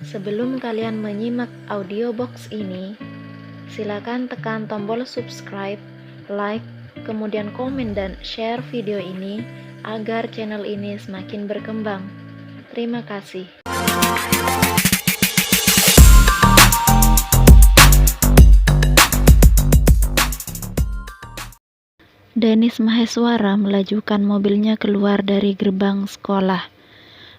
Sebelum kalian menyimak audiobox ini, silakan tekan tombol subscribe, like, kemudian komen dan share video ini agar channel ini semakin berkembang. Terima kasih. Denis Maheswara melajukan mobilnya keluar dari gerbang sekolah.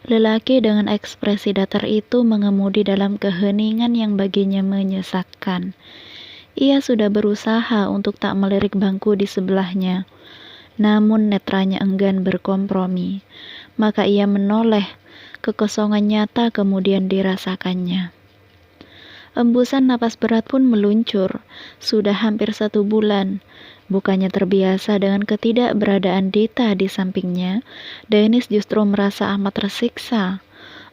Lelaki dengan ekspresi datar itu mengemudi dalam keheningan yang baginya menyesakkan. Ia sudah berusaha untuk tak melirik bangku di sebelahnya, namun netranya enggan berkompromi. Maka ia menoleh, kekosongan nyata kemudian dirasakannya. Embusan napas berat pun meluncur. Sudah hampir 1 bulan. Bukannya terbiasa dengan ketidakberadaan Dita di sampingnya, Dennis justru merasa amat tersiksa.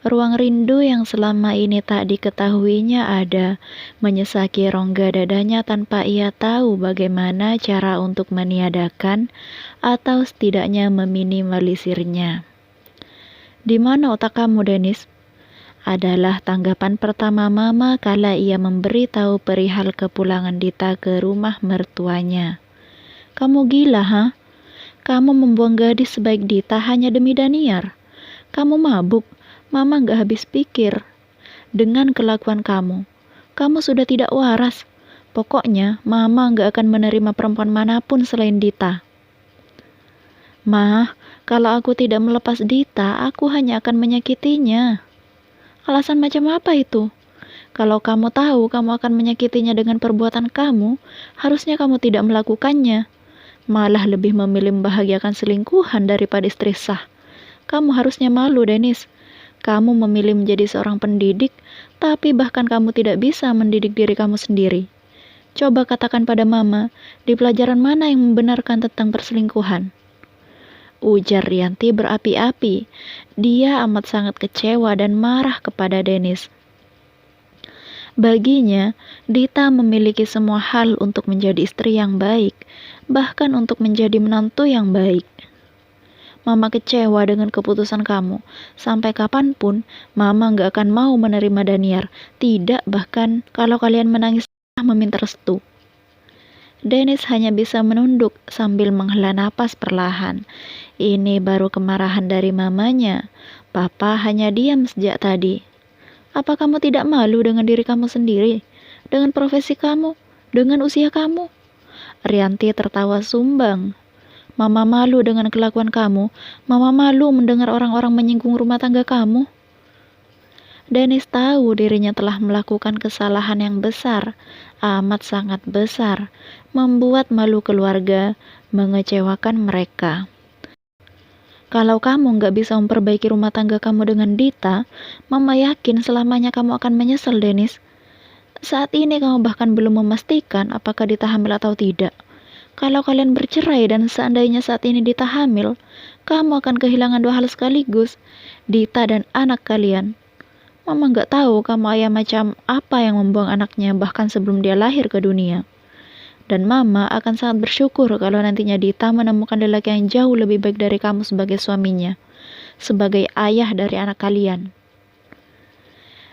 Ruang rindu yang selama ini tak diketahuinya ada, menyesaki rongga dadanya tanpa ia tahu bagaimana cara untuk meniadakan atau setidaknya meminimalisirnya. "Di mana otak kamu, Dennis?" adalah tanggapan pertama Mama kala ia memberitahu perihal kepulangan Dita ke rumah mertuanya. "Kamu gila, ha? Kamu membuang gadis sebaik Dita hanya demi Daniar? Kamu mabuk? Mama gak habis pikir. Dengan kelakuan kamu sudah tidak waras. Pokoknya Mama gak akan menerima perempuan manapun selain Dita." "Ma, kalau aku tidak melepas Dita, aku hanya akan menyakitinya." "Alasan macam apa itu? Kalau kamu tahu kamu akan menyakitinya dengan perbuatan kamu, harusnya kamu tidak melakukannya. Malah lebih memilih membahagiakan selingkuhan daripada istri sah. Kamu harusnya malu, Dennis. Kamu memilih menjadi seorang pendidik, tapi bahkan kamu tidak bisa mendidik diri kamu sendiri. Coba katakan pada Mama, di pelajaran mana yang membenarkan tentang perselingkuhan?" ujar Rianti berapi-api. Dia amat sangat kecewa dan marah kepada Dennis. Baginya, Dita memiliki semua hal untuk menjadi istri yang baik, bahkan untuk menjadi menantu yang baik. "Mama kecewa dengan keputusan kamu. Sampai kapanpun, Mama gak akan mau menerima Daniar. Tidak bahkan kalau kalian menangis meminta restu." Dennis hanya bisa menunduk sambil menghela napas perlahan. Ini baru kemarahan dari mamanya. Papa hanya diam sejak tadi. "Apa kamu tidak malu dengan diri kamu sendiri? Dengan profesi kamu? Dengan usia kamu?" Rianti tertawa sumbang. "Mama malu dengan kelakuan kamu. Mama malu mendengar orang-orang menyinggung rumah tangga kamu." Dennis tahu dirinya telah melakukan kesalahan yang besar, amat sangat besar, membuat malu keluarga, mengecewakan mereka. "Kalau kamu nggak bisa memperbaiki rumah tangga kamu dengan Dita, Mama yakin selamanya kamu akan menyesal, Dennis. Saat ini kamu bahkan belum memastikan apakah Dita hamil atau tidak. Kalau kalian bercerai dan seandainya saat ini Dita hamil, kamu akan kehilangan 2 hal sekaligus, Dita dan anak kalian. Mama nggak tahu kamu ayah macam apa yang membuang anaknya bahkan sebelum dia lahir ke dunia. Dan Mama akan sangat bersyukur kalau nantinya Dita menemukan lelaki yang jauh lebih baik dari kamu sebagai suaminya, sebagai ayah dari anak kalian."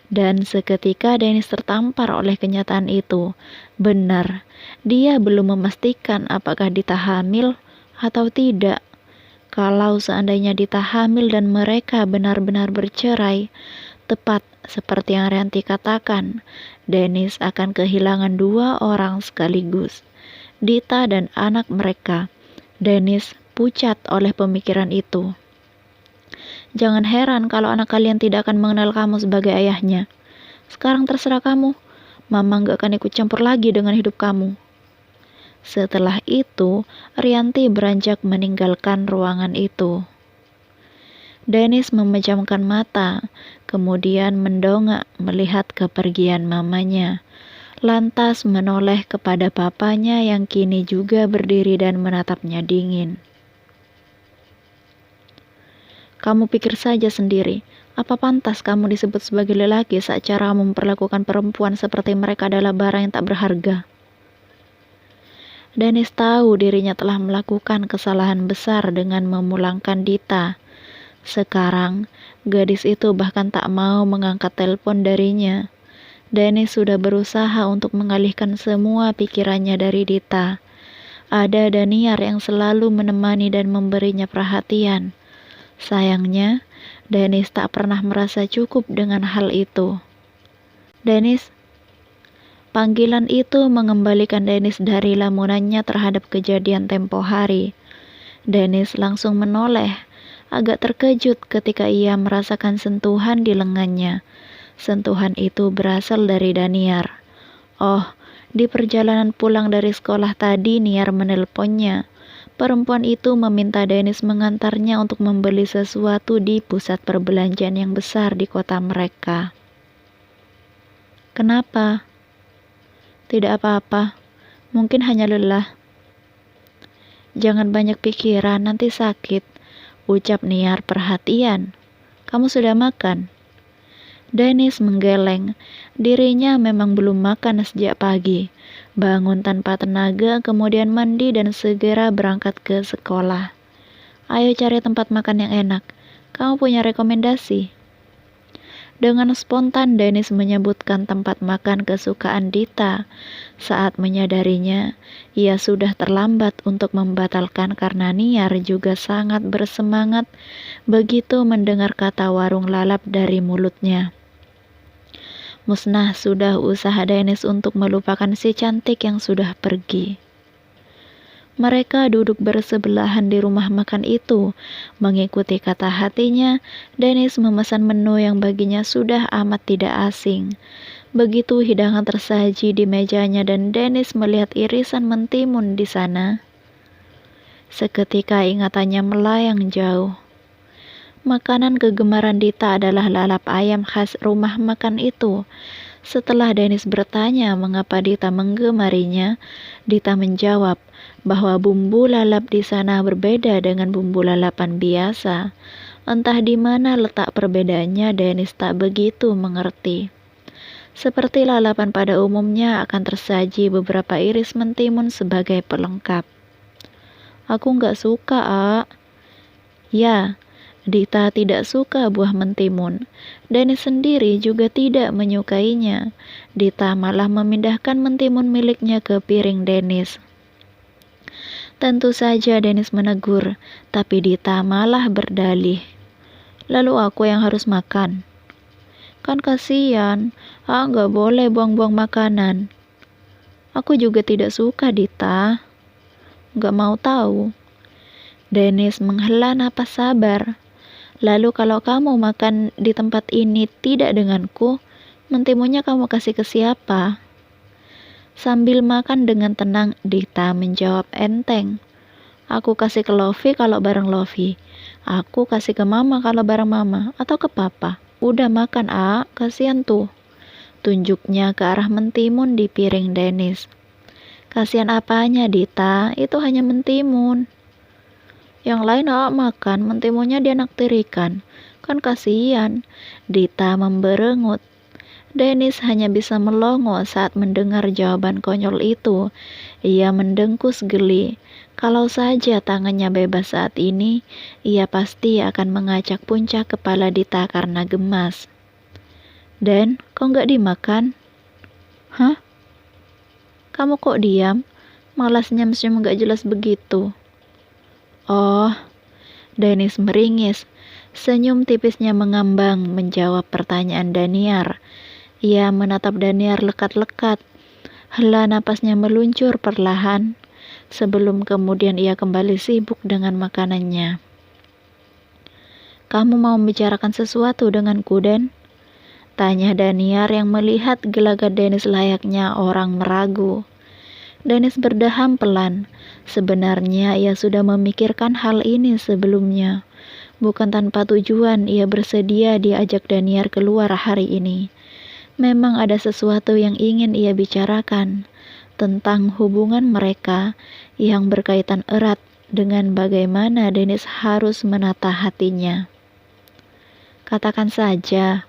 Dan seketika Dennis tertampar oleh kenyataan itu. Benar, dia belum memastikan apakah Dita hamil atau tidak. Kalau seandainya Dita hamil dan mereka benar-benar bercerai, tepat seperti yang Rianti katakan, Dennis akan kehilangan 2 orang sekaligus, Dita dan anak mereka. Dennis pucat oleh pemikiran itu. "Jangan heran kalau anak kalian tidak akan mengenal kamu sebagai ayahnya. Sekarang terserah kamu. Mama gak akan ikut campur lagi dengan hidup kamu." Setelah itu, Rianti beranjak meninggalkan ruangan itu. Dennis memejamkan mata, kemudian mendongak melihat kepergian mamanya. Lantas menoleh kepada papanya yang kini juga berdiri dan menatapnya dingin. "Kamu pikir saja sendiri, apa pantas kamu disebut sebagai lelaki saat cara memperlakukan perempuan seperti mereka adalah barang yang tak berharga?" Dennis tahu dirinya telah melakukan kesalahan besar dengan memulangkan Dita. Sekarang, gadis itu bahkan tak mau mengangkat telepon darinya. Dennis sudah berusaha untuk mengalihkan semua pikirannya dari Dita. Ada Daniar yang selalu menemani dan memberinya perhatian. Sayangnya, Dennis tak pernah merasa cukup dengan hal itu. Dennis, panggilan itu mengembalikan Dennis dari lamunannya terhadap kejadian tempo hari. Dennis langsung menoleh, agak terkejut ketika ia merasakan sentuhan di lengannya. Sentuhan itu berasal dari Daniar. Oh, di perjalanan pulang dari sekolah tadi Niar menelponnya. Perempuan itu meminta Dennis mengantarnya untuk membeli sesuatu di pusat perbelanjaan yang besar di kota mereka. Kenapa? Tidak apa-apa, mungkin hanya lelah. Jangan banyak pikiran, nanti sakit, ucap Niar perhatian. Kamu sudah makan? Dennis menggeleng. Dirinya memang belum makan sejak pagi. Bangun tanpa tenaga, kemudian mandi dan segera berangkat ke sekolah. Ayo cari tempat makan yang enak. Kamu punya rekomendasi? Dengan spontan Dennis menyebutkan tempat makan kesukaan Dita. Saat menyadarinya, ia sudah terlambat untuk membatalkan karena Niar juga sangat bersemangat begitu mendengar kata warung lalap dari mulutnya. Musnah sudah usaha Dennis untuk melupakan si cantik yang sudah pergi. Mereka duduk bersebelahan di rumah makan itu. Mengikuti kata hatinya, Dennis memesan menu yang baginya sudah amat tidak asing. Begitu hidangan tersaji di mejanya dan Dennis melihat irisan mentimun di sana, seketika ingatannya melayang jauh. Makanan kegemaran Dita adalah lalap ayam khas rumah makan itu. Setelah Dennis bertanya mengapa Dita menggemarinya, Dita menjawab bahwa bumbu lalap di sana berbeda dengan bumbu lalapan biasa. Entah di mana letak perbedaannya, Dennis tak begitu mengerti. Seperti lalapan pada umumnya akan tersaji beberapa iris mentimun sebagai pelengkap. Aku nggak suka, A. Ya, Dita tidak suka buah mentimun. Dennis sendiri juga tidak menyukainya. Dita malah memindahkan mentimun miliknya ke piring Dennis. Tentu saja Dennis menegur, tapi Dita malah berdalih. Lalu aku yang harus makan? Kan kasihan, nggak boleh buang-buang makanan. Aku juga tidak suka, Dita. Nggak mau tahu. Dennis menghela napas sabar. Lalu kalau kamu makan di tempat ini tidak denganku, mentimunnya kamu kasih ke siapa? Sambil makan dengan tenang, Dita menjawab enteng. Aku kasih ke Lofi kalau bareng Lofi. Aku kasih ke Mama kalau bareng Mama. Atau ke Papa. Udah makan, A. Kasihan tuh. Tunjuknya ke arah mentimun di piring Dennis. Kasihan apanya, Dita? Itu hanya mentimun. Yang lain makan, mentimunnya dia naktirikan. Kan kasihan. Dita memberengut. Dennis hanya bisa melongo saat mendengar jawaban konyol itu. Ia mendengkus geli. Kalau saja tangannya bebas saat ini, ia pasti akan mengacak puncak kepala Dita karena gemas. Dan, kok nggak dimakan? Hah? Kamu kok diam? Malah senyum-senyum nggak jelas begitu. Oh, Dennis meringis. Senyum tipisnya mengambang menjawab pertanyaan Daniar. Ia menatap Daniar lekat-lekat. Hela napasnya meluncur perlahan, sebelum kemudian ia kembali sibuk dengan makanannya. Kamu mau membicarakan sesuatu denganku, Den? Tanya Daniar yang melihat gelagat Dennis layaknya orang meragu. Dennis berdaham pelan. Sebenarnya ia sudah memikirkan hal ini sebelumnya. Bukan tanpa tujuan ia bersedia diajak Daniar keluar hari ini. Memang ada sesuatu yang ingin ia bicarakan tentang hubungan mereka yang berkaitan erat dengan bagaimana Dennis harus menata hatinya. Katakan saja,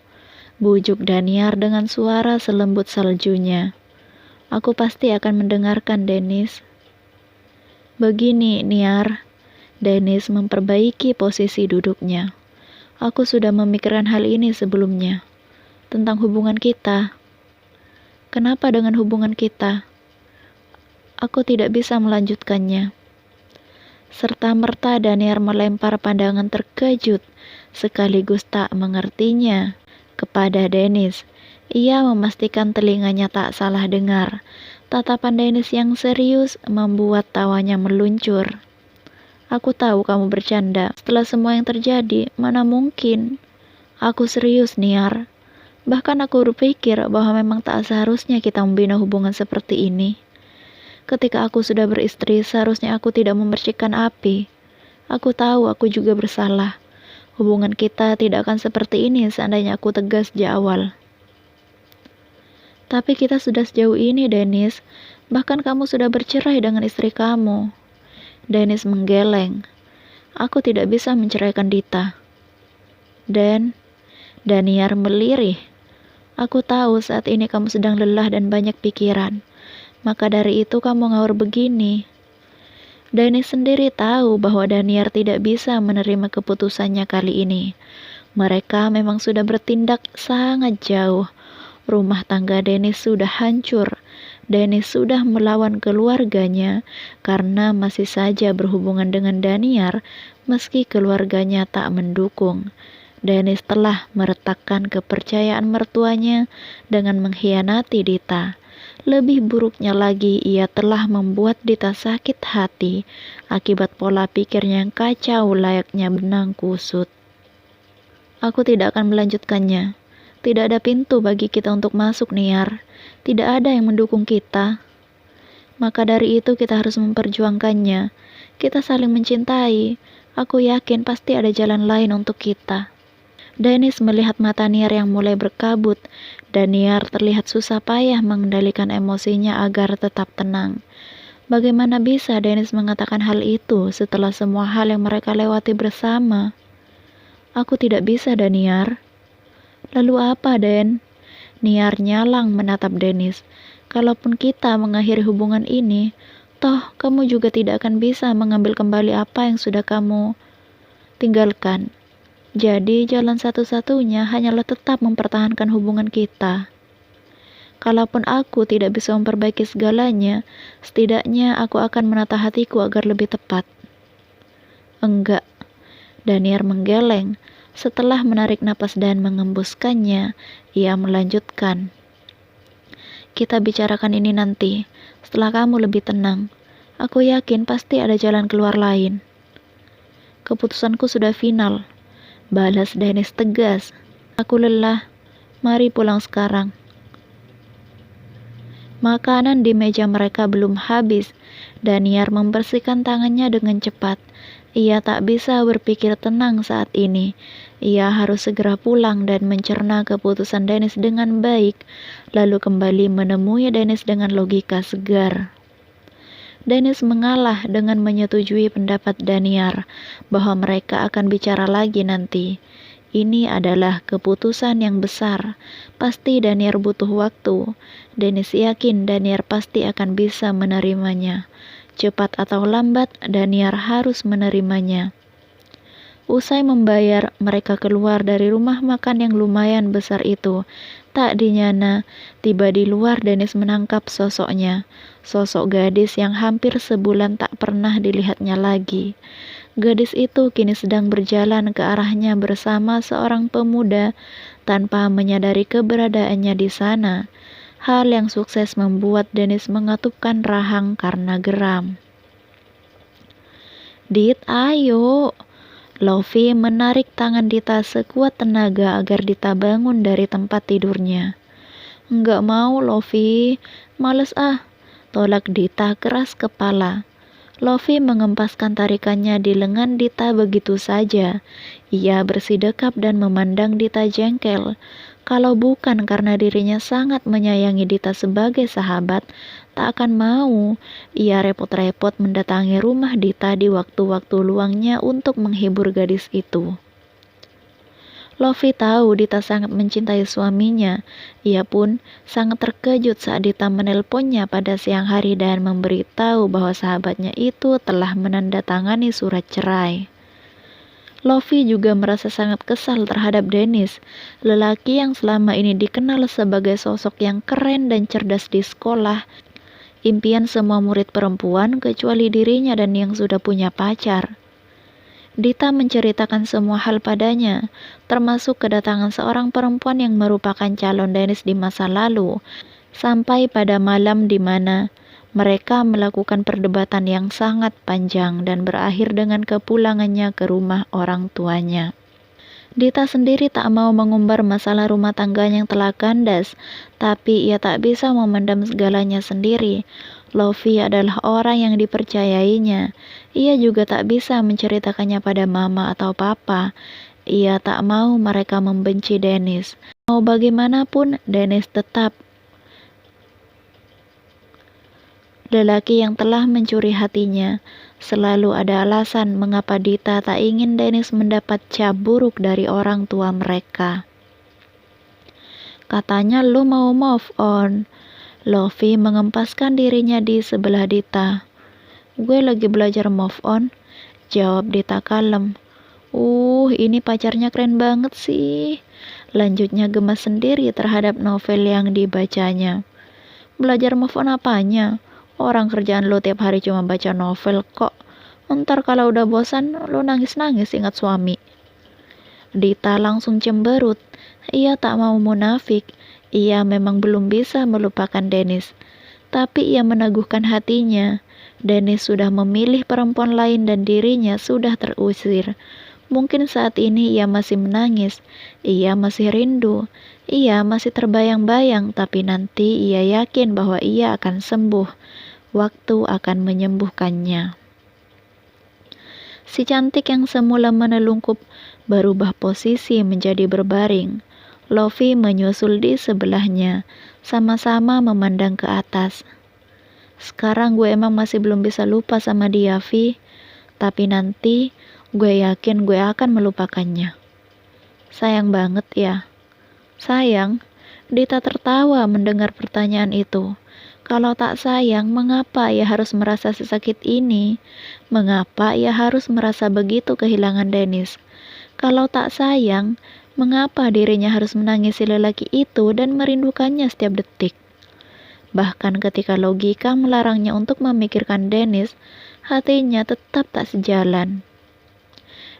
bujuk Daniar dengan suara selembut saljunya. Aku pasti akan mendengarkan, Dennis. Begini, Niar. Dennis memperbaiki posisi duduknya. Aku sudah memikirkan hal ini sebelumnya, tentang hubungan kita. Kenapa dengan hubungan kita? Aku tidak bisa melanjutkannya. Serta-merta Daniar melempar pandangan terkejut, sekaligus tak mengertinya, kepada Dennis. Ia memastikan telinganya tak salah dengar. Tatapan Dennis yang serius membuat tawanya meluncur. Aku tahu kamu bercanda. Setelah semua yang terjadi, mana mungkin? Aku serius, Niar. Bahkan aku berpikir bahwa memang tak seharusnya kita membina hubungan seperti ini. Ketika aku sudah beristri, seharusnya aku tidak memercikkan api. Aku tahu aku juga bersalah. Hubungan kita tidak akan seperti ini seandainya aku tegas sejak awal. Tapi kita sudah sejauh ini, Dennis. Bahkan kamu sudah bercerai dengan istri kamu. Dennis menggeleng. Aku tidak bisa menceraikan Dita. Daniar melirih. Aku tahu saat ini kamu sedang lelah dan banyak pikiran. Maka dari itu kamu ngawur begini. Dennis sendiri tahu bahwa Daniar tidak bisa menerima keputusannya kali ini. Mereka memang sudah bertindak sangat jauh. Rumah tangga Dennis sudah hancur. Dennis sudah melawan keluarganya karena masih saja berhubungan dengan Daniar meski keluarganya tak mendukung. Dennis telah meretakkan kepercayaan mertuanya dengan mengkhianati Dita. Lebih buruknya lagi, ia telah membuat Dita sakit hati akibat pola pikirnya yang kacau layaknya benang kusut. Aku tidak akan melanjutkannya. Tidak ada pintu bagi kita untuk masuk, Niar. Tidak ada yang mendukung kita. Maka dari itu kita harus memperjuangkannya. Kita saling mencintai. Aku yakin pasti ada jalan lain untuk kita. Dennis melihat mata Niar yang mulai berkabut, dan Niar terlihat susah payah mengendalikan emosinya agar tetap tenang. Bagaimana bisa Dennis mengatakan hal itu setelah semua hal yang mereka lewati bersama? Aku tidak bisa, Daniar. Lalu apa, Den? Niar nyalang menatap Dennis. Kalaupun kita mengakhiri hubungan ini, toh kamu juga tidak akan bisa mengambil kembali apa yang sudah kamu tinggalkan. Jadi jalan satu-satunya hanyalah tetap mempertahankan hubungan kita. Kalaupun aku tidak bisa memperbaiki segalanya, setidaknya aku akan menata hatiku agar lebih tepat. Enggak. Daniar menggeleng. Setelah menarik napas dan mengembuskannya, ia melanjutkan. Kita bicarakan ini nanti, setelah kamu lebih tenang. Aku yakin pasti ada jalan keluar lain. Keputusanku sudah final, balas Dennis tegas. Aku lelah, mari pulang sekarang. Makanan di meja mereka belum habis. Daniar membersihkan tangannya dengan cepat. Ia tak bisa berpikir tenang saat ini. Ia harus segera pulang dan mencerna keputusan Dennis dengan baik, lalu kembali menemui Dennis dengan logika segar. Dennis mengalah dengan menyetujui pendapat Daniar bahwa mereka akan bicara lagi nanti. Ini adalah keputusan yang besar. Pasti Daniar butuh waktu. Dennis yakin Daniar pasti akan bisa menerimanya. Cepat atau lambat, Daniar harus menerimanya. Usai membayar, mereka keluar dari rumah makan yang lumayan besar itu. Tak dinyana, tiba di luar Dennis menangkap sosoknya. Sosok gadis yang hampir sebulan tak pernah dilihatnya lagi. Gadis itu kini sedang berjalan ke arahnya bersama seorang pemuda tanpa menyadari keberadaannya di sana. Hal yang sukses membuat Dennis mengatupkan rahang karena geram. Dit, ayo. Lofi menarik tangan Dita sekuat tenaga agar Dita bangun dari tempat tidurnya. Enggak mau, Lofi. Males ah. Tolak Dita keras kepala. Lofi mengempaskan tarikannya di lengan Dita begitu saja. Ia bersidekap dan memandang Dita jengkel. Kalau bukan karena dirinya sangat menyayangi Dita sebagai sahabat, tak akan mau ia repot-repot mendatangi rumah Dita di waktu-waktu luangnya untuk menghibur gadis itu. Lofi tahu Dita sangat mencintai suaminya. Ia pun sangat terkejut saat Dita menelponnya pada siang hari dan memberitahu bahwa sahabatnya itu telah menandatangani surat cerai. Lofi juga merasa sangat kesal terhadap Dennis, lelaki yang selama ini dikenal sebagai sosok yang keren dan cerdas di sekolah. Impian semua murid perempuan kecuali dirinya dan yang sudah punya pacar. Dita menceritakan semua hal padanya, termasuk kedatangan seorang perempuan yang merupakan calon Dennis di masa lalu, sampai pada malam di mana mereka melakukan perdebatan yang sangat panjang dan berakhir dengan kepulangannya ke rumah orang tuanya. Dita sendiri tak mau mengumbar masalah rumah tangganya yang telah kandas, tapi ia tak bisa memendam segalanya sendiri. Lofi adalah orang yang dipercayainya. Ia juga tak bisa menceritakannya pada mama atau papa. Ia tak mau mereka membenci Dennis. Mau bagaimanapun, Dennis tetap lelaki yang telah mencuri hatinya. Selalu ada alasan mengapa Dita tak ingin Dennis mendapat cap buruk dari orang tua mereka. Katanya lu mau move on. Lofi mengempaskan dirinya di sebelah Dita. Gue lagi belajar move on, jawab Dita kalem. Ini pacarnya keren banget sih. Lanjutnya gemas sendiri terhadap novel yang dibacanya. Belajar move on apanya? Orang kerjaan lo tiap hari cuma baca novel kok. Ntar kalau udah bosan, lo nangis-nangis ingat suami. Dita langsung cemberut. Ia tak mau munafik. Ia memang belum bisa melupakan Dennis. Tapi ia meneguhkan hatinya. Dennis sudah memilih perempuan lain dan dirinya sudah terusir. Mungkin saat ini ia masih menangis. Ia masih rindu. Ia masih terbayang-bayang, tapi nanti ia yakin bahwa ia akan sembuh. Waktu akan menyembuhkannya. Si cantik yang semula menelungkup berubah posisi menjadi berbaring. Lofi menyusul di sebelahnya, sama-sama memandang ke atas. Sekarang gue emang masih belum bisa lupa sama dia, Vi. Tapi nanti gue yakin gue akan melupakannya. Sayang banget ya. Sayang? Dita tertawa mendengar pertanyaan itu. Kalau tak sayang, mengapa ia harus merasa sesakit ini? Mengapa ia harus merasa begitu kehilangan Dennis? Kalau tak sayang, mengapa dirinya harus menangisi lelaki itu dan merindukannya setiap detik? Bahkan ketika logika melarangnya untuk memikirkan Dennis, hatinya tetap tak sejalan.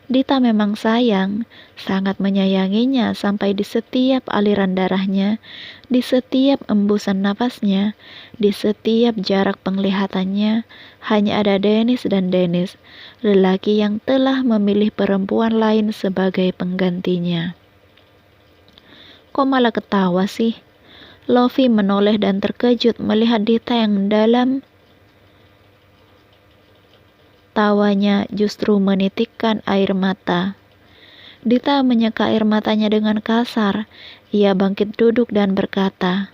Dita memang sayang, sangat menyayanginya sampai di setiap aliran darahnya, di setiap embusan nafasnya, di setiap jarak penglihatannya, hanya ada Dennis dan Dennis, lelaki yang telah memilih perempuan lain sebagai penggantinya. Kok malah ketawa sih? Lofi menoleh dan terkejut melihat Dita yang mendalam. Tawanya justru menitikkan air mata. Dita menyeka air matanya dengan kasar. Ia bangkit duduk dan berkata,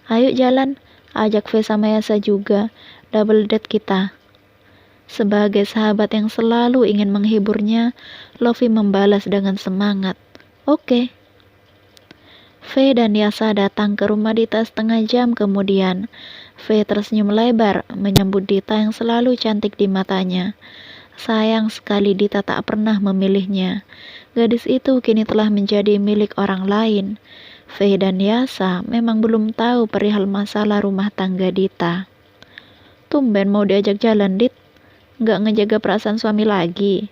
"Ayo jalan, ajak V sama Yasa juga, double date kita." Sebagai sahabat yang selalu ingin menghiburnya, Lofi membalas dengan semangat, "Oke." V dan Yasa datang ke rumah Dita setengah jam kemudian. V tersenyum lebar menyambut Dita yang selalu cantik di matanya. Sayang sekali Dita tak pernah memilihnya. Gadis itu kini telah menjadi milik orang lain. V dan Yasa memang belum tahu perihal masalah rumah tangga Dita. Tumben mau diajak jalan, Dit. Nggak ngejaga perasaan suami lagi,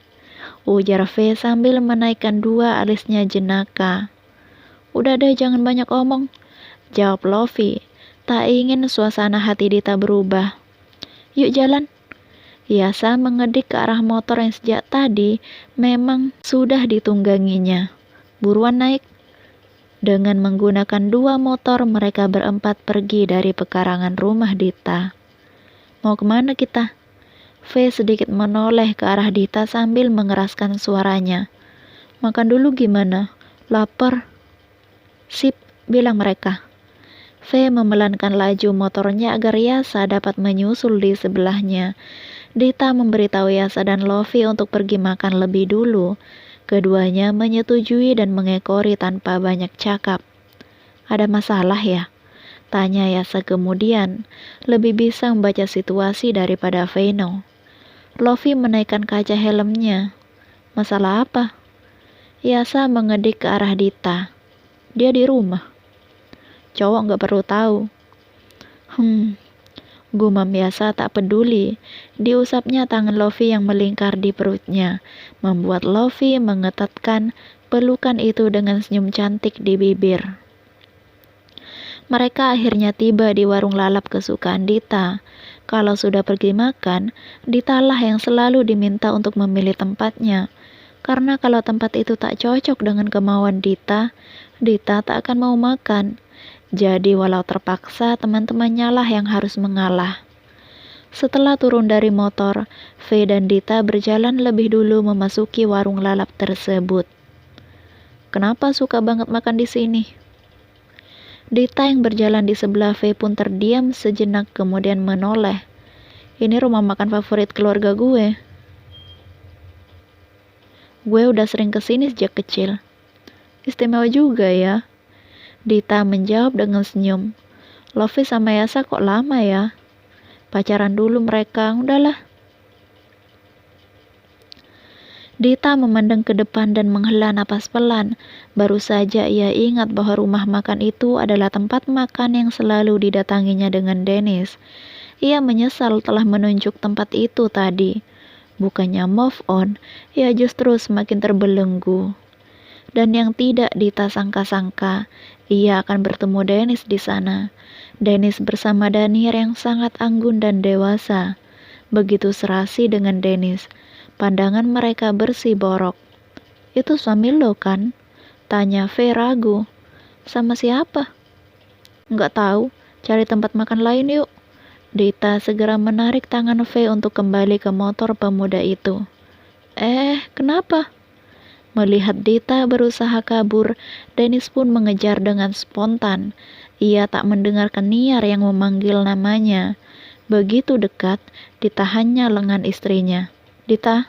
ujar V sambil menaikkan dua alisnya jenaka. Udah deh, jangan banyak omong, jawab Lofi. Tak ingin suasana hati Dita berubah. Yuk jalan. Yasa mengedik ke arah motor yang sejak tadi memang sudah ditungganginya. Buruan naik. Dengan menggunakan dua motor, mereka berempat pergi dari pekarangan rumah Dita. Mau kemana kita? V sedikit menoleh ke arah Dita sambil mengeraskan suaranya. Makan dulu gimana? Lapar. Sip, bilang mereka. V memelankan laju motornya agar Yasa dapat menyusul di sebelahnya. Dita memberitahu Yasa dan Lofi untuk pergi makan lebih dulu. Keduanya menyetujui dan mengekori tanpa banyak cakap. Ada masalah ya? Tanya Yasa kemudian. Lebih bisa membaca situasi daripada Veno. Lofi menaikkan kaca helmnya. Masalah apa? Yasa mengedik ke arah Dita. Dia di rumah. Cowok nggak perlu tahu. Gumam Yasa tak peduli. Diusapnya tangan Lofi yang melingkar di perutnya, membuat Lofi mengetatkan pelukan itu dengan senyum cantik di bibir. Mereka akhirnya tiba di warung lalap kesukaan Dita. Kalau sudah pergi makan, Dita lah yang selalu diminta untuk memilih tempatnya. Karena kalau tempat itu tak cocok dengan kemauan Dita, Dita tak akan mau makan. Jadi walau terpaksa, teman-temannya lah yang harus mengalah. Setelah turun dari motor, V dan Dita berjalan lebih dulu memasuki warung lalap tersebut. Kenapa suka banget makan di sini? Dita yang berjalan di sebelah V pun terdiam sejenak kemudian menoleh. Ini rumah makan favorit keluarga gue. Gue udah sering kesini sejak kecil. Istimewa juga ya. Dita menjawab dengan senyum. Lofi sama Yasa kok lama ya? Pacaran dulu mereka, udahlah. Dita memandang ke depan dan menghela napas pelan. Baru saja ia ingat bahwa rumah makan itu adalah tempat makan yang selalu didatanginya dengan Dennis. Ia menyesal telah menunjuk tempat itu tadi. Bukannya move on, ia justru semakin terbelenggu. Dan yang tidak Dita sangka-sangka, ia akan bertemu Dennis di sana. Dennis bersama Daniel yang sangat anggun dan dewasa. Begitu serasi dengan Dennis. Pandangan mereka bersih borok. Itu suami lo kan? Tanya V ragu. Sama siapa? Nggak tahu, cari tempat makan lain yuk. Dita segera menarik tangan V untuk kembali ke motor pemuda itu. Kenapa? Melihat Dita berusaha kabur, Dennis pun mengejar dengan spontan. Ia tak mendengarkan Niar yang memanggil namanya. Begitu dekat, ditahannya lengan istrinya. Dita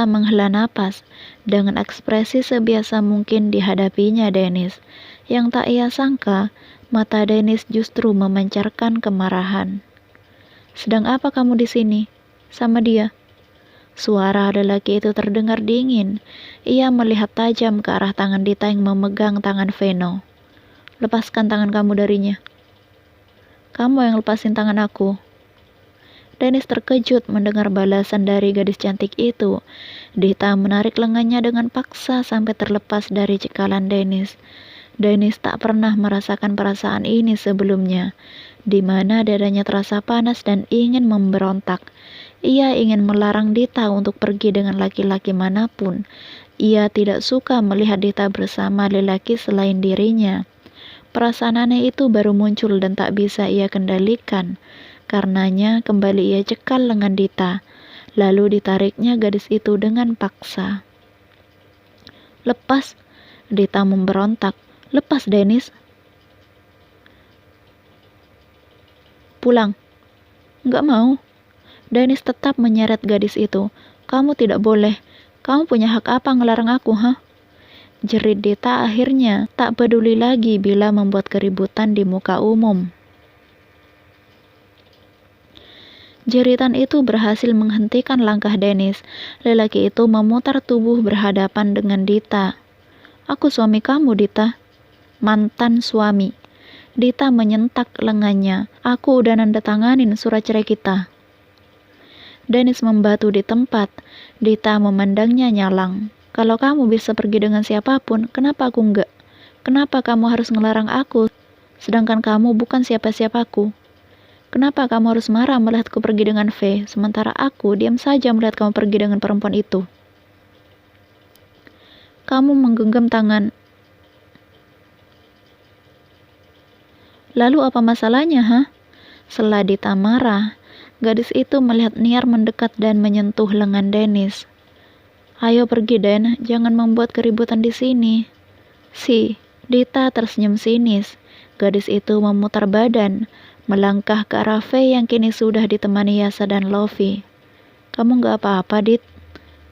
menghela napas, dengan ekspresi sebiasa mungkin dihadapinya Dennis. Yang tak ia sangka, mata Dennis justru memancarkan kemarahan. Sedang apa kamu di sini? Sama dia? Suara lelaki itu terdengar dingin. Ia melihat tajam ke arah tangan Dita yang memegang tangan Veno. Lepaskan tangan kamu darinya. Kamu yang lepasin tangan aku. Dennis terkejut mendengar balasan dari gadis cantik itu. Dita menarik lengannya dengan paksa sampai terlepas dari cekalan Dennis. Dennis tak pernah merasakan perasaan ini sebelumnya, di mana dadanya terasa panas dan ingin memberontak. Ia ingin melarang Dita untuk pergi dengan laki-laki manapun. Ia tidak suka melihat Dita bersama lelaki selain dirinya. Perasaan aneh itu baru muncul dan tak bisa ia kendalikan. Karenanya kembali ia cekal lengan Dita. Lalu ditariknya gadis itu dengan paksa. Lepas, Dita memberontak. Lepas Dennis. Pulang. Nggak mau. Dennis tetap menyeret gadis itu. Kamu tidak boleh. Kamu punya hak apa ngelarang aku, ha? Jerit Dita akhirnya tak peduli lagi bila membuat keributan di muka umum. Jeritan itu berhasil menghentikan langkah Dennis. Lelaki itu memutar tubuh berhadapan dengan Dita. Aku suami kamu, Dita. Mantan suami. Dita menyentak lengannya. Aku udah nandatanganin surat cerai kita. Dennis membatu di tempat. Dita memandangnya nyalang. Kalau kamu bisa pergi dengan siapapun, kenapa aku enggak? Kenapa kamu harus ngelarang aku, sedangkan kamu bukan siapa-siapaku? Kenapa kamu harus marah melihatku pergi dengan V, sementara aku diam saja melihat kamu pergi dengan perempuan itu? Kamu menggenggam tangan. Lalu apa masalahnya, ha? Setelah Dita marah, gadis itu melihat Niar mendekat dan menyentuh lengan Dennis. Ayo pergi, Den, jangan membuat keributan di sini. Dita tersenyum sinis. Gadis itu memutar badan, melangkah ke arah V yang kini sudah ditemani Yasa dan Lofi. Kamu gak apa-apa, Dit?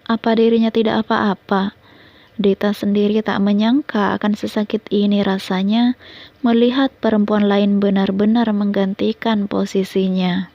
Apa dirinya tidak apa-apa? Dita sendiri tak menyangka akan sesakit ini rasanya melihat perempuan lain benar-benar menggantikan posisinya.